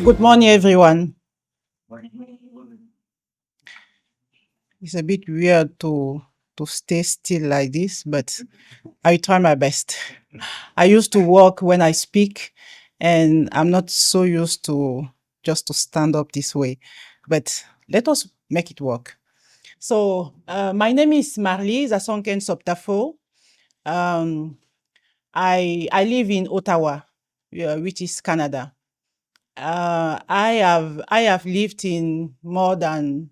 Good morning, everyone. It's a bit weird to stay still like this, but I try my best. I used to walk when I speak, and I'm not so used to just to stand up this way. But let us make it work. So, my name is Marlyse Assonken Sobtafo. Um, I live in Ottawa, which is Canada. I have lived in more than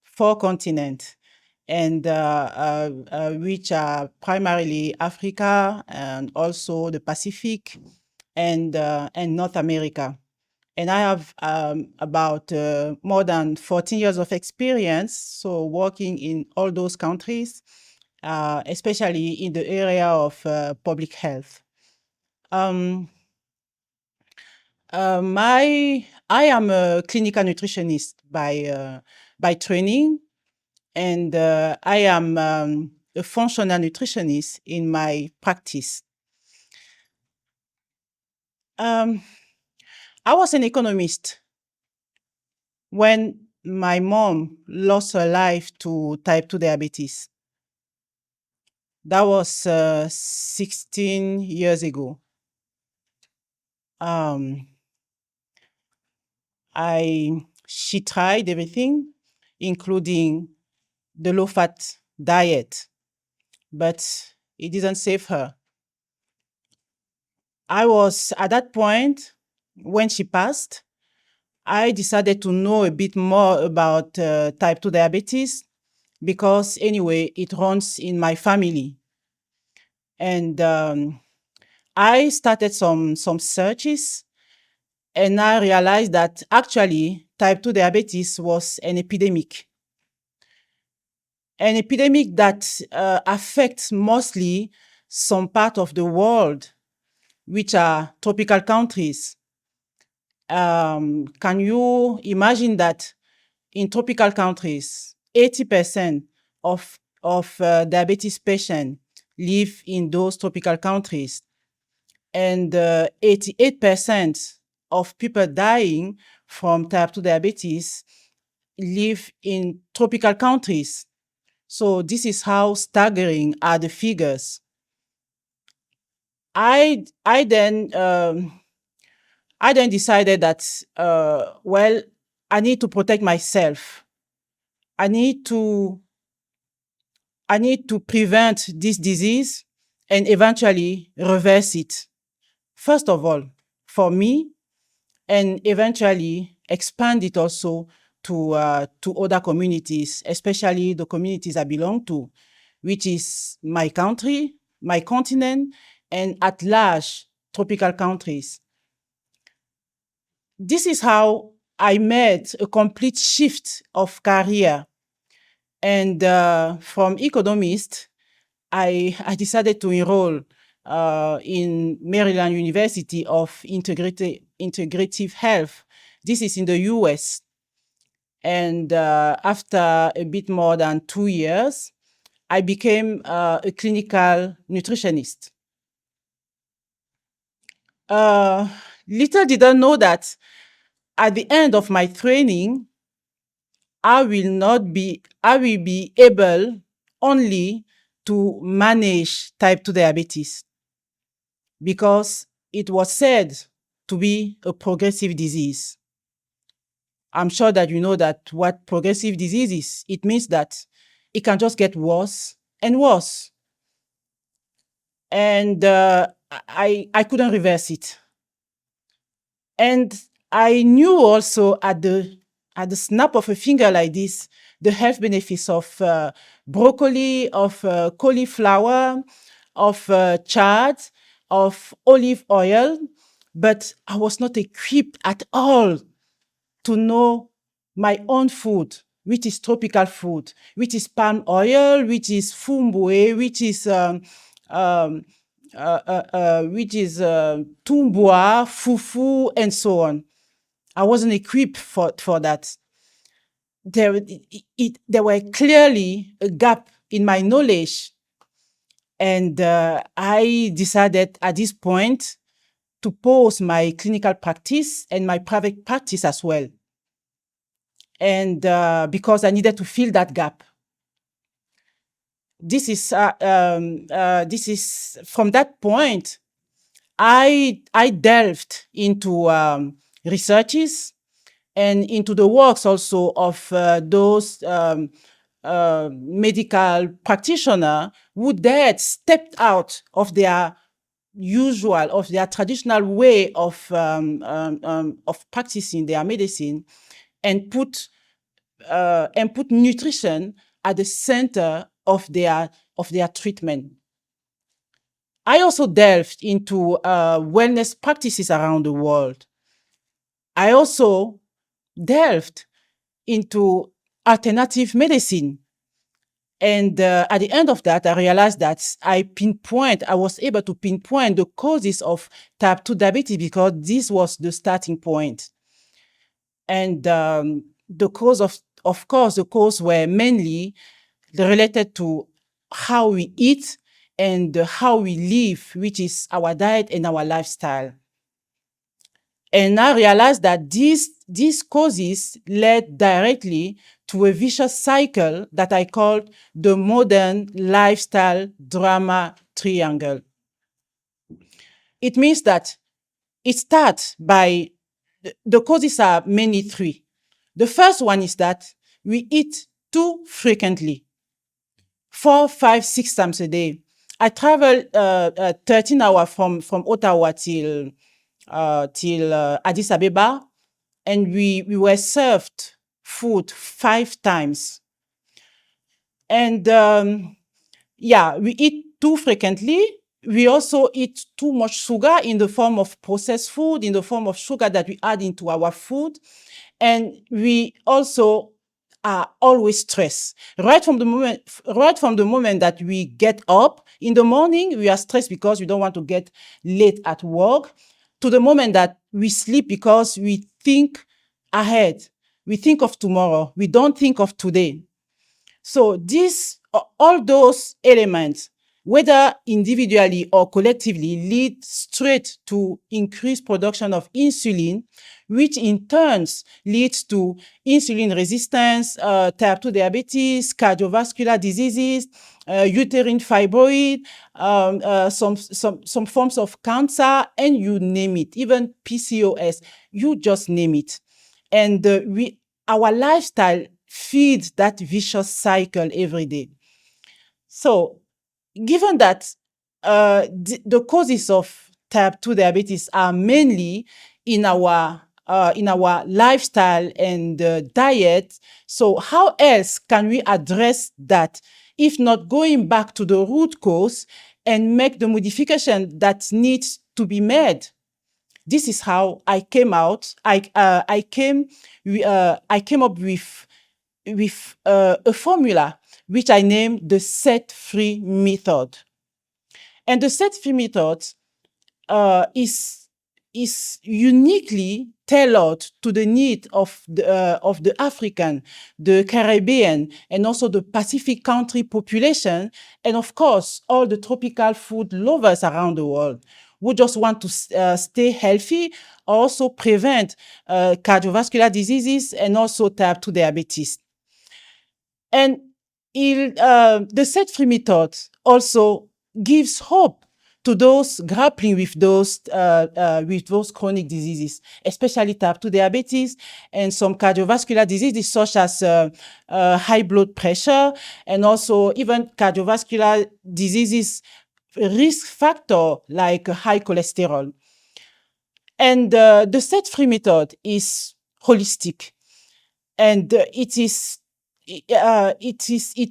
4 continents, and which are primarily Africa and also the Pacific and North America. And I have about more than 14 years of experience, so working in all those countries, especially in the area of public health. Um, I am a clinical nutritionist by training, and I am a functional nutritionist in my practice. Um, I was an economist when my mom lost her life to type 2 diabetes. That was 16 years ago. Um, she tried everything, including the low fat diet, but it didn't save her. I was at that point when she passed. I decided to know a bit more about type 2 diabetes because, anyway, it runs in my family. And I started some searches, and I realized that actually type 2 diabetes was an epidemic that affects mostly some part of the world, which are tropical countries. Can you imagine that in tropical countries, 80% of diabetes patients live in those tropical countries, and 88% of people dying from type 2 diabetes live in tropical countries. So this is how staggering are the figures. I I then um, I then decided that well, I need to protect myself. I need to I need to prevent this disease and eventually reverse it. First of all, for me, and eventually expand it also to other communities, especially the communities I belong to, which is my country, my continent, and at large tropical countries. This is how I made a complete shift of career, and from economist I decided to enroll in Maryland University of Integrative Health. This is in the US. And after a bit more than 2 years, I became a clinical nutritionist. Uh, Little did I know that at the end of my training, I will be able only to manage type 2 diabetes because it was said to be a progressive disease. I'm sure that you know that what progressive disease is. It means that it can just get worse and worse. And I couldn't reverse it. And I knew also at the snap of a finger like this, the health benefits of broccoli, of cauliflower, of chard, of olive oil, but I was not equipped at all to know my own food, which is tropical food, which is palm oil, which is fumbue, um, which is tumbua, fufu, and so on. I wasn't equipped for that. There were clearly a gap in my knowledge, and I decided at this point to pause my clinical practice and my private practice as well. And because I needed to fill that gap. This is from that point, I delved into researches and into the works also of those medical practitioners who dared stepped out of their traditional way of practicing their medicine and put nutrition at the center of their treatment. I also delved into wellness practices around the world. I also delved into alternative medicine. And at the end of that, I realized that I was able to pinpoint the causes of type 2 diabetes because this was the starting point. And the cause were mainly related to how we eat and how we live, which is our diet and our lifestyle. And I realized that these causes led directly to a vicious cycle that I called the modern lifestyle drama triangle. It means that it starts by, the causes are mainly three. The first one is that we eat too frequently, 4, 5, 6 times a day. I traveled 13 hours from Ottawa till Addis Ababa, and we were served food 5 times. And we eat too frequently. We also eat too much sugar in the form of processed food, in the form of sugar that we add into our food. And we also are always stressed. Right from the moment that we get up in the morning, we are stressed because we don't want to get late at work, to the moment that we sleep because we think ahead. We think of tomorrow. We don't think of today. So all those elements, whether individually or collectively, lead straight to increased production of insulin, which in turn leads to insulin resistance, type 2 diabetes, cardiovascular diseases, uterine fibroid, some forms of cancer, and you name it, even PCOS, you just name it. And our lifestyle feeds that vicious cycle every day. So, given that the causes of type 2 diabetes are mainly in our lifestyle and diet, so how else can we address that if not going back to the root cause and make the modification that needs to be made? This is how I came out. I came up with a formula which I named the set-free method. And the set-free method is uniquely tailored to the need of the African, the Caribbean, and also the Pacific country population, and of course, all the tropical food lovers around the world who just want to stay healthy, also prevent cardiovascular diseases and also type 2 diabetes. And the set-free method also gives hope to those grappling with those chronic diseases, especially type 2 diabetes and some cardiovascular diseases such as high blood pressure, and also even cardiovascular diseases risk factor like high cholesterol. And the set-free method is holistic, and it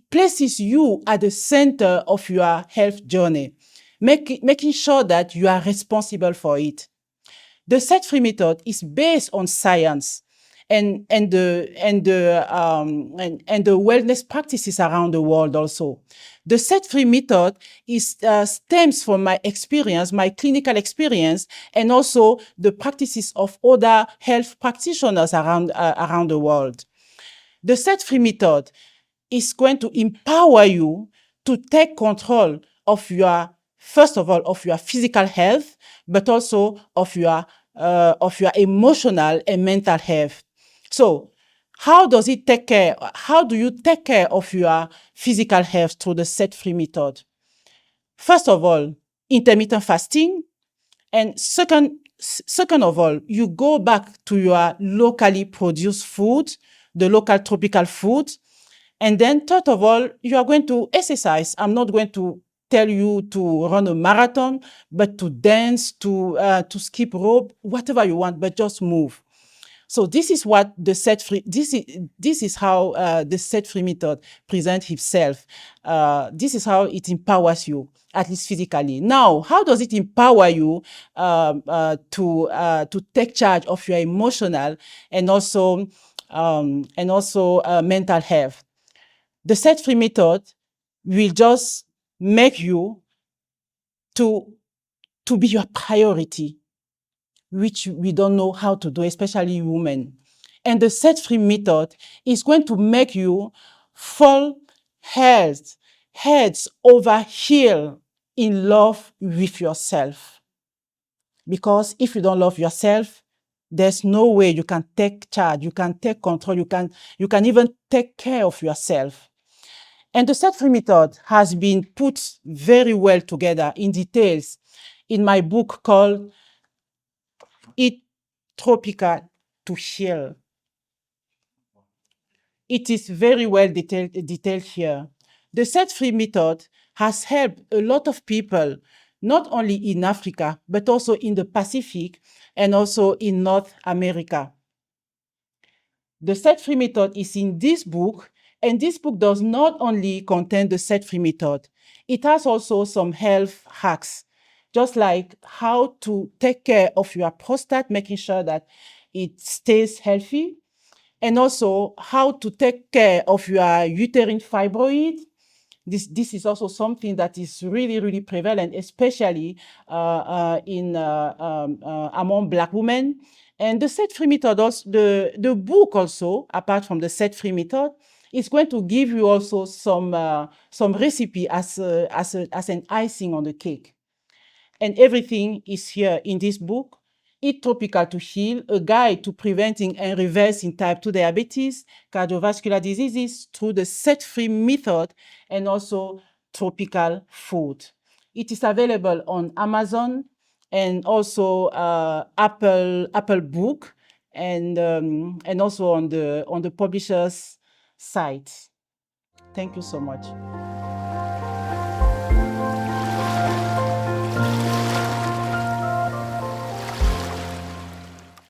places you at the center of your health journey, making sure that you are responsible for it. The set-free method is based on science and the wellness practices around the world also. The set-free method stems from my experience, my clinical experience, and also the practices of other health practitioners around the world. The set-free method is going to empower you to take control of your first of all, of your physical health, but also of your emotional and mental health. So how do you take care of your physical health through the set-free method? First of all, intermittent fasting. And second of all, you go back to your locally produced food, the local tropical food. And then third of all, you are going to exercise. I'm not going to tell you to run a marathon, but to dance, to skip rope, whatever you want, but just move. So this is what the set-free, this is how the set-free method presents itself. This is how it empowers you, at least physically. Now, how does it empower you to take charge of your emotional and also mental health? The set-free method will just make you to be your priority, which we don't know how to do, especially women. And the set-free method is going to make you fall heads over heel in love with yourself. Because if you don't love yourself, there's no way you can take charge, you can take control, you can even take care of yourself. And the set-free method has been put very well together in details in my book called Eat Tropical to Heal. It is very well detailed here. The set-free method has helped a lot of people, not only in Africa, but also in the Pacific and also in North America. The set-free method is in this book, and this book does not only contain the set-free method, it has also some health hacks, just like how to take care of your prostate, making sure that it stays healthy, and also how to take care of your uterine fibroid. This is also something that is really, really prevalent, especially among Black women. And the set-free method, also, the book also, apart from the set-free method, is going to give you also some recipe as an icing on the cake. And everything is here in this book. Eat Tropical to Heal, a guide to preventing and reversing type 2 diabetes, cardiovascular diseases through the set-free method and also tropical food. It is available on Amazon and also Apple Book and also on the publisher's site. Thank you so much.